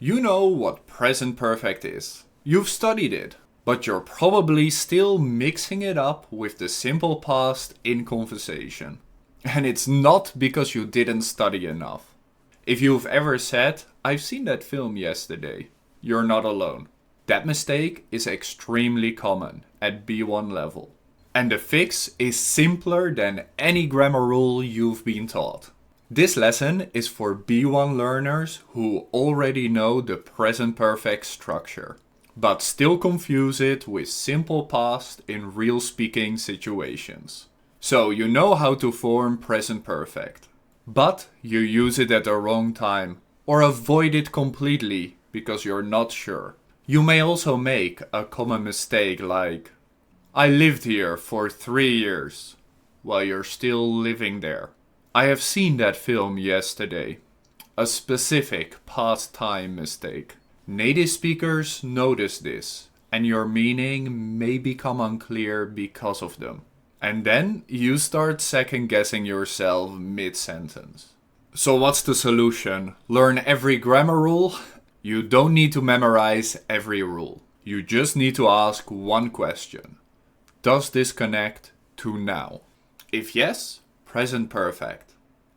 You know what present perfect is. You've studied it, but you're probably still mixing it up with the simple past in conversation. And it's not because you didn't study enough. If you've ever said, "I've seen that film yesterday," you're not alone. That mistake is extremely common at B1 level. And the fix is simpler than any grammar rule you've been taught. This lesson is for B1 learners who already know the present perfect structure, but still confuse it with simple past in real speaking situations. So you know how to form present perfect, but you use it at the wrong time or avoid it completely because you're not sure. You may also make a common mistake like, "I lived here for 3 years," while you're still living there. "I have seen that film yesterday." A specific past time mistake. Native speakers notice this, and your meaning may become unclear because of them. And then you start second guessing yourself mid-sentence. So what's the solution? Learn every grammar rule? You don't need to memorize every rule. You just need to ask one question. Does this connect to now? If yes, present perfect.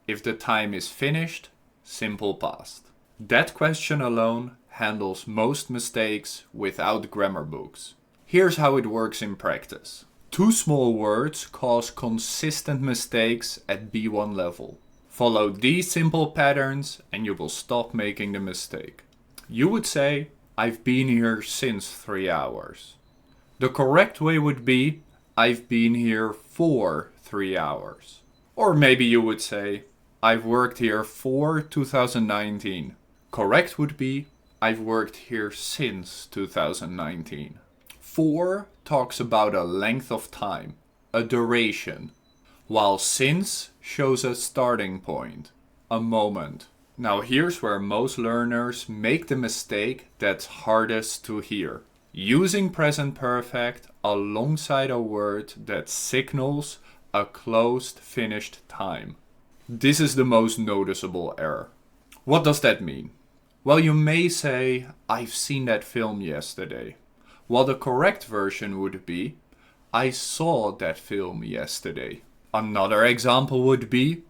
If the time is finished, simple past. That question alone handles most mistakes without grammar books. Here's how it works in practice. 2 small words cause consistent mistakes at B1 level. Follow these simple patterns and you will stop making the mistake. You would say, "I've been here since 3 hours." The correct way would be, "I've been here for 3 hours." Or maybe you would say, "I've worked here for 2019. Correct would be, "I've worked here since 2019. For talks about a length of time, a duration, while since shows a starting point, a moment. Now here's where most learners make the mistake that's hardest to hear. Using present perfect alongside a word that signals a closed, finished time. This is the most noticeable error. What does that mean? Well, you may say, "I've seen that film yesterday," while the correct version would be, "I saw that film yesterday." Another example would be,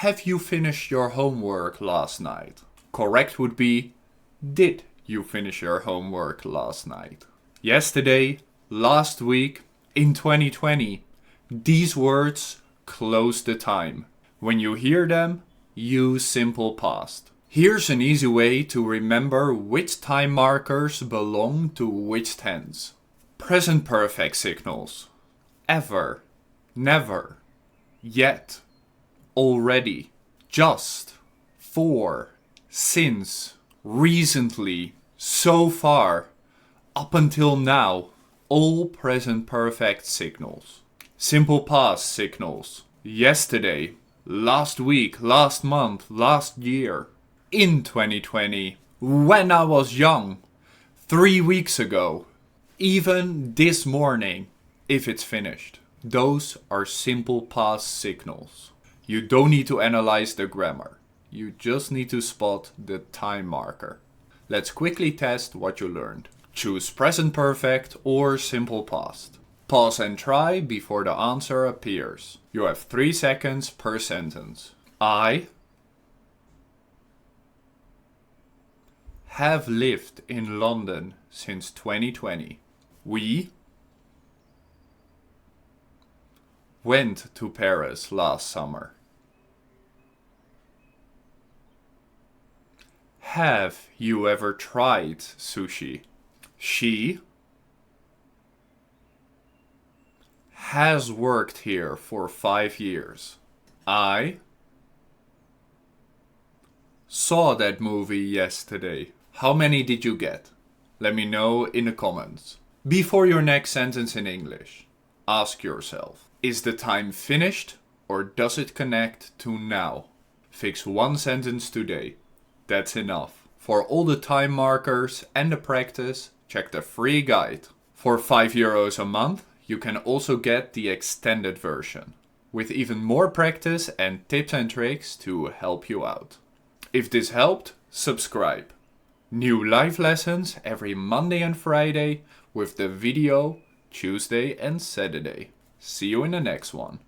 "Have you finished your homework last night?" Correct would be, "Did you finish your homework last night?" Yesterday, last week, in 2020. These words close the time. When you hear them, use simple past. Here's an easy way to remember which time markers belong to which tense. Present perfect signals. Ever, never, yet, already, just, for, since, recently, so far, up until now. All present perfect signals. Simple past signals. Yesterday, last week, last month, last year, in 2020, when I was young, 3 weeks ago, even this morning, if it's finished. Those are simple past signals. You don't need to analyze the grammar. You just need to spot the time marker. Let's quickly test what you learned. Choose present perfect or simple past. Pause and try before the answer appears. You have 3 seconds per sentence. I have lived in London since 2020. We went to Paris last summer. Have you ever tried sushi? She has worked here for 5 years. I saw that movie yesterday. How many did you get? Let me know in the comments. Before your next sentence in English, ask yourself, is the time finished or does it connect to now? Fix 1 sentence today. That's enough. For all the time markers and the practice, check the free guide. For €5 a month, you can also get the extended version, with even more practice and tips and tricks to help you out. If this helped, subscribe. New live lessons every Monday and Friday, with the video Tuesday and Saturday. See you in the next one.